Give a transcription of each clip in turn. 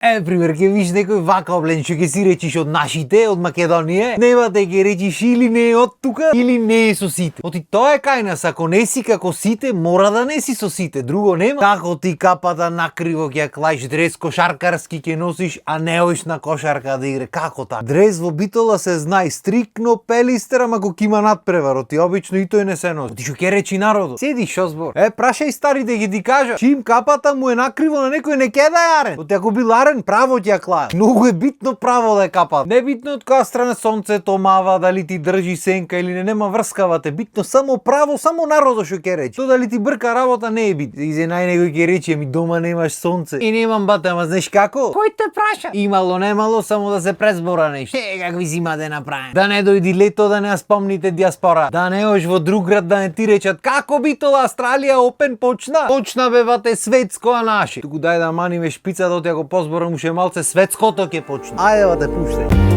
Пример, ќе виш некој вака облечен, што ќе си речиш од нашите, од Македонија, нема да ќе речиш или не е од тука, или не е со сите. Оти тоа е кај нас, ако не си како сите, мора да не си со сите, друго нема. Како ти капата накриво ќе клаиш, дрес кошаркарски ќе носиш, а не оиш на кошарка да игре, како така? Дрес во Битола се знае стрикно пелистер, ама ако има надпревар, ти обично и тој не се носи. Ти што ќе речи народот? Седи шо збор? Прашај старите ќе ти кажа, чим капата му е накриво на некој не ќе да е арен. Оти ако бил арен, право ќе ја клаа. Многу е битно право да е капат. Не битно од која страна сонцето мава, дали ти држи сенка или не, нема врскавате. Битно само право, само народот што ќе речи. Тоа дали ти брка работа не е битно. И за најнекој ќе речи, ми дома немаш сонце. И немам бате, ама знаеш како? Кој те праша? Имало немало, само да се презбора нешто. Какви зима да направи? Да не дојди лето, да не ја спомните диаспора. Да не ош во друг град да не ти речат како Битола Австралија Опен почна. Почна бевате светско, а наши. Туку дај да маниме шпицата, оти ако позборам уште малце светското ќе почне. Ајде да те пуштај.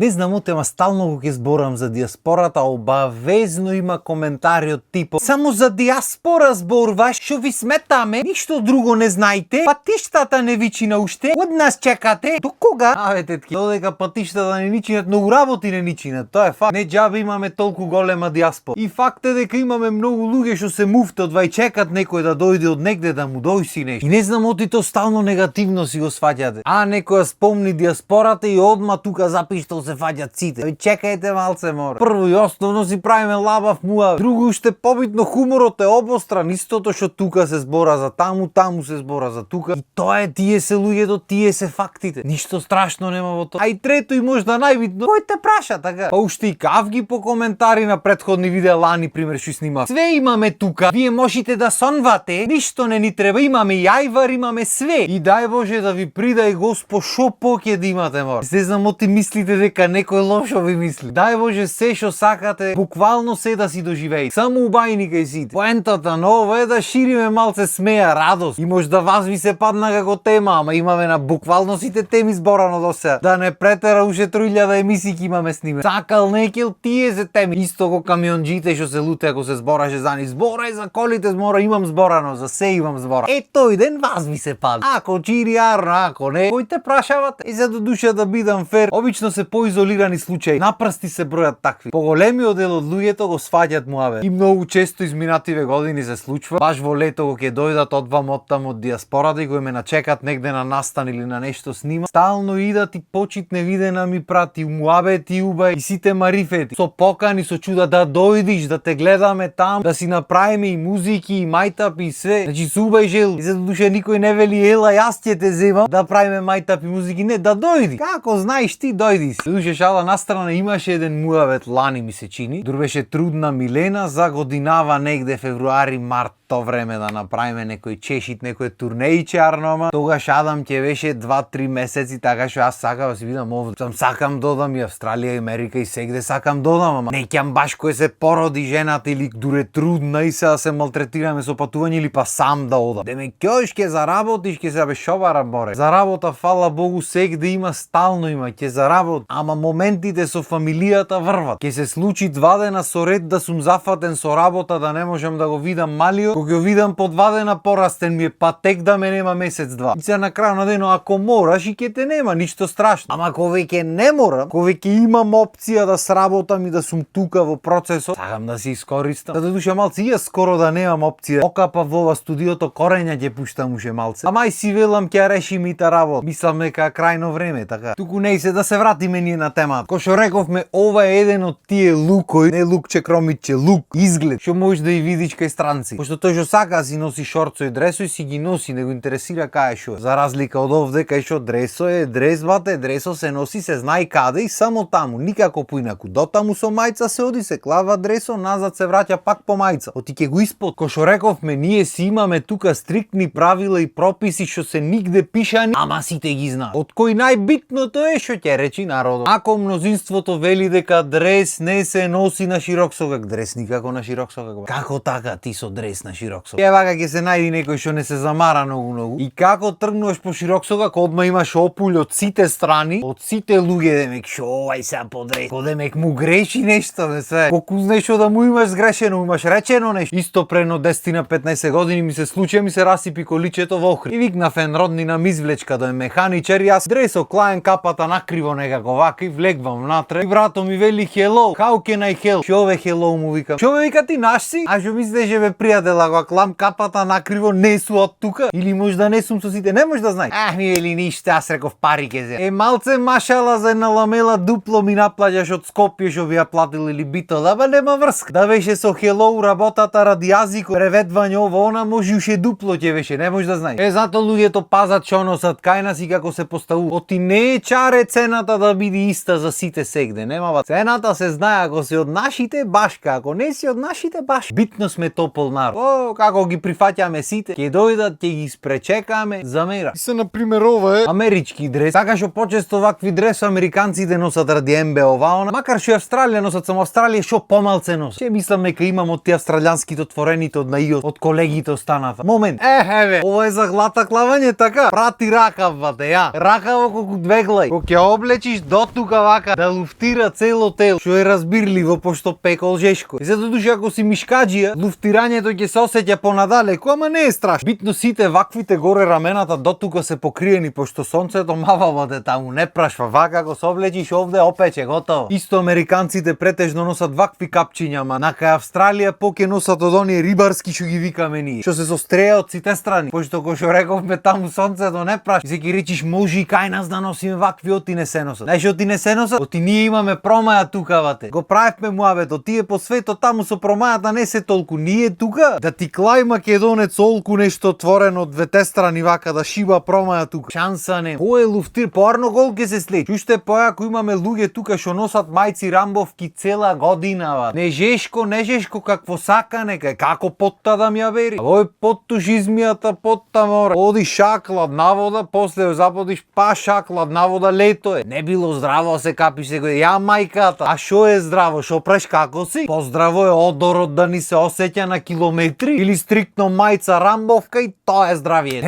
Не знам ама стално кога ќе зборам за диаспората, обавезно има коментари од типот: само за диаспора зборуваш, што ви сметаме, ништо друго не знаете, патиштата не ви чина уште, од нас чекате, до кога? Тетки, додека патиштата не ни чинат, многу работи не ни чинат, тоа е факт. Не џабе имаме толку голема диаспора. И факт е дека имаме многу луѓе што се муфтат, вај чекат некој да дојде од негде да му дојси нешто. И не знам то стално негативно си го сваќате. Некоја спомни диаспората и одма тука запишта се фаќат сите. Чекајте малце, мора. Прво и основно си правиме лабав муа. Друго уште побитно, хуморот е обостран. Истото што тука се збора за таму, таму се збора за тука. И тоа е, тие се луѓето, тие се фактите. Ништо страшно нема во тоа. А и трето и можда најбитно, кој те праша така? Па уште и кавги по коментари на претходни видеа лани, пример, што снима. Све имаме тука. Вие можете да сонвате. Ништо не ни треба. Имаме јајвар, имаме све. И дај Боже да ви придај Госпо шо поќе да имате, мора. Не знам оти мислите дека некој лошо ви мисли. Дај Боже се што сакате, буквално се да си доживеи. Само убајни кај сите. Поентата на ова е да шириме малце смеа, радост. И можда вас ви се падна како тема, ама имаме на буквално сите теми зборано до сега. Да не претера уште 3000 емисии имаме сниме. Сакал некел тие се теми. Исто ко камионџите што се луте ако се збораше за нив. Збора за колите, збора имам зборано, за се имам збора. Тој ден вас ви се падна. Ако чири арно, ако не, кој те прашавате? И за до душа да бидам фер, обично се поизолирани случаи. Напрсти се бројат такви. Поголемиот дел од луѓето го сваќат муавет. И многу често изминативе години се случува. Баш во лето кога ќе дојдат одвам оттам од диаспората и кои ме начекат негде на настан или на нешто снима, стално идат и почит невидена ми прати муабет и убај и сите марифети. Со покани, со чуда да дојдиш, да те гледаме там, да си направиме и музики и мајтап и све. Значи се убај жел. И за душа никој не вели ела јас ќе те земам да правиме мајтап и музики, не, да дојди. Како знаеш ти, дојди си. Душе шала настрана, имаше еден муавет лани ми се чини. Дур беше трудна Милена за годинава негде февруари, март то време да направиме некој чешит, некој турнеиче арнома. Тогаш Адам ќе беше 2-3 месеци, така што јас сакам да си видам овде. Сакам додам и Австралија и Америка и сегде сакам додам, ама не ќам баш кој се породи жената или дуре трудна и се да се малтретираме со патување или па сам да одам. Деме кјош ќе заработиш, ќе се бешовара море. Заработа, фала Богу, сегде има, стално има, ќе заработи. Ама моментите со фамилијата врват. Ќе се случи 2 дена со ред да сум зафатен со работа, да не можам да го видам малио. Кога го видам по 2 дена порастен ми е, па тек да ме нема месец-два. И се на крај на денот ако мораш и ќе те нема, ништо страшно. Ама кога веќе не морам, кога веќе имам опција да сработам и да сум тука во процесот, сакам да се искористам. Да душа малце и скоро да немам опција. Окапа во ова студиото корења ќе пуштам уште малце. Ама и си велам ќе решим и та работа. Мислам дека крајно време така. Туку не се да се вратиме ние на темата. Кој што рековме, ова е еден од тие лукој, не лукче кромиче, лук, изглед, што можеш да и видиш кај странци. Пошто тој што сака си носи шорцо и дресо и си ги носи, не го интересира кај е шо. За разлика од овде кај што дресо е дрес, бате, дресо се носи, се знае каде и само таму, никако поинаку. До таму со мајца се оди, се клава дресо, назад се враќа пак по мајца. Оти ќе го испод. Кој што рековме, ние си имаме тука стриктни правила и прописи што се нигде пишани, ама сите ги знаат. Од кој најбитното е што ќе речи народот. Ако мнозинството вели дека дрес не се носи на широк согак, дрес никако на широк согак. Како така ти со дрес на широк согак? Ева ќе се најди некој што не се замара многу. И како тргнуваш по широк согак, одма имаш опулј од сите страни, од сите луѓе демек шо овај сега подрес. Демек му греши нешто, бе се. Колку знаеш што да му имаш сгрешено, имаш речено нешто. Исто прено 10 на 15 години ми се случи, ми се расипи количето во Охрид. И викнав роднина ми извлечка да е механичар и јас дресо клаен капата накриво некако вака и влегвам внатре. И брато ми вели hello, how can I help? Шо ве hello му викам. Шо ве вика ти наш си? А шо мислиш бе пријател, ако клам капата накриво не су од тука? Или може да не сум со сите, не може да знаеш. Ми вели ништо, јас реков пари ке зе. Малце машала за една ламела дупло ми наплаќаш од Скопје што би ја платил или бито, да нема врска. Да беше со hello работата ради јазико, преведување ово она може уште дупло ќе беше, не може да знаеш. Зато луѓето пазат што носат кај нас и како се поставува. Оти не е чаре цената да биде иста за сите сегде, нема цената се знае ако си од нашите башка, ако не си од нашите баш. Битно сме топол народ. Како ги прифаќаме сите, ќе дојдат, ќе ги спречекаме за мера. И се на пример ова е амерички дрес. Така што почесто вакви дрес американците носат ради МБ ова, макар што Австралија носат, само Австралија што помалце носат. Ќе мислам нека имам од тие австралијанските отворените од наиот, од колегите останата. Момент. Еве, ова е за глата клавање така. Прати ракав бате, ја. Ракаво колку двеглај. Кога ќе облечиш до тука вака да луфтира цело тело, што е разбирливо пошто пекол жешко. И зато душе ако си мишкаџија, луфтирањето ќе се осеќа понадалеку, ама не е страшно. Битно сите ваквите горе рамената до тука се покриени пошто сонцето мава воде таму, не прашва. Вака ако се облечиш овде опече, готово. Исто американците претежно носат вакви капчиња, ама нака Австралија поќе носат од оние рибарски што ги викаме ние, што се состреа од сите страни. Пошто кој што рековме таму сонцето не прашва. И се ќе речиш може и кај нас да носиме вакви, оти не се носат. Знаеш оти не се носат? Оти ние имаме промаја тука вате. Го правевме муабето, тие по светот таму со промајата не се толку. Ние тука да ти клај македонец олку нешто отворено од двете страни вака да шиба промаја тука. Шанса не. Кој е луфтир? Поарно гол ќе се слети. Уште појако имаме луѓе тука што носат мајци рамбовки цела година ва. Не жешко какво сака нека. Како потта да ми ја бери? Овој поттуш измијата потта мора. Оди шакладна вода, после заподиш па шакладна вода, лето е. Не било здраво се капи секој. Ја мајката. А шо е здраво? Шо преш како си? Поздраво е одорот да ни се осеќа на километри или стриктно мајца рамбовка и тоа е здравие.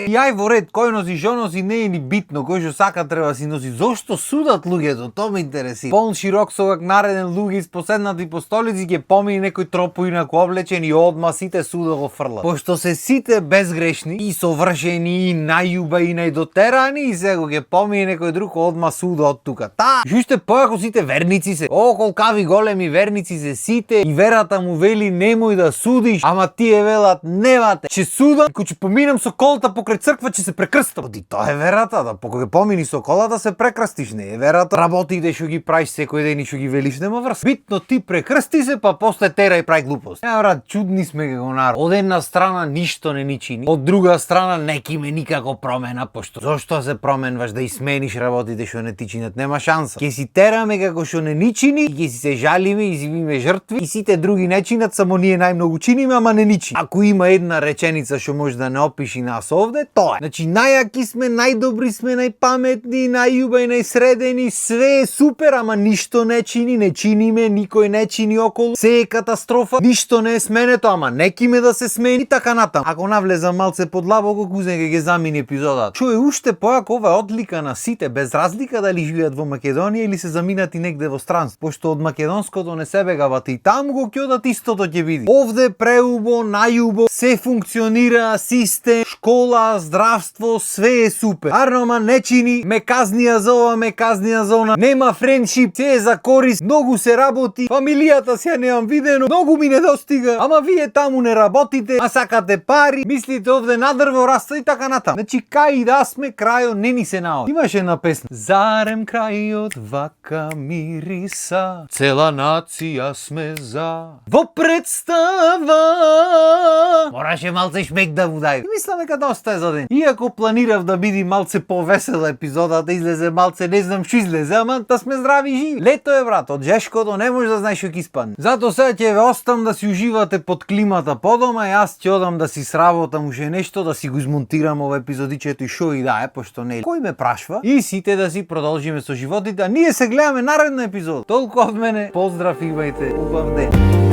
Јај во ред, кој носи, шо носи, не е ни битно, кој што сака треба да си носи. Зошто судат луѓето? Тоа ме интересира. Полн широк согак нареден луѓе испоседнати по столици ќе помини некој тропо инаку облечен и одма сите суда го фрлат. Пошто се сите безгрешни и совршени и најуба и најдотерани и сега ќе помини некој друг одма суда од тука. Уште појако сите верници се. Колкави големи верници се сите и верата му вели немој да судиш, ама тие велат невате. Че судам, кој ќе поминам со колата покрај црква ќе се прекрстам. Оди тоа е верата, да кога помини со колата се прекрстиш, не е верата. Работите што ги правиш секој ден и што ги велиш нема врска. Битно ти прекрсти се, па после тера и прави глупост. Брат, чудни сме како народ. Од една страна ништо не ни чини, од друга страна не ки ме никако промена, пошто зошто се променваш да измениш работите што не ти чинат, нема шанса. Ќе си тераме како што не ни чини и ќе си се жалиме и си биме жртви и сите други не чинат, само ние најмногу чиниме, ама не ни чини. Ако има една реченица што може да не опиши нас овде, тоа е. Значи најаки сме, најдобри сме, најпаметни, најуба и најсредени, све е супер, ама ништо не чини, не чиниме, никој не чини околу, се е катастрофа, ништо не е сменето, ама некиме да се смени, така натам. Ако навлезам малце подлабоко, кузен ќе замини епизодата. Што е уште појако, ова е одлика на сите, без разлика дали живеат во Македонија или се заминати негде во странство, пошто од македонското не се бегавате и таму го ќе одат истото ќе види. Овде преубо, најубо, се функционира, систем, школа, здравство, све е супер. Арнома не чини, ме казнија за ова, ме казнија за она, нема френдшип, се е за корис, многу се работи, фамилијата се немам видено, многу ми недостига, ама вие таму не работите, а сакате пари, мислите овде на дрво раста и така натам. Значи кај и да сме, крајот не ни се наоди. Имаше една песна. Зарем крајот вака мириса, цела нација сме за во представа. Мораше малце шмек да му дај. Мислам дека доста е за ден. Иако планирав да биде малце повесела епизодата, излезе малце, не знам што излезе, ама да сме здрави и живи. Лето е, брат, од жешкото не може да знаеш што ќе испадне. Зато сега ќе ве оставам да си уживате под климата подома, и јас ќе одам да си сработам уште нешто, да си го измонтирам ова епизодичето и шо и да е, пошто не. Кој ме прашва? И сите да си продолжиме со со животите, а ние се гледаме наредна епизод. Толку од мене, поздрав, имајте убав ден.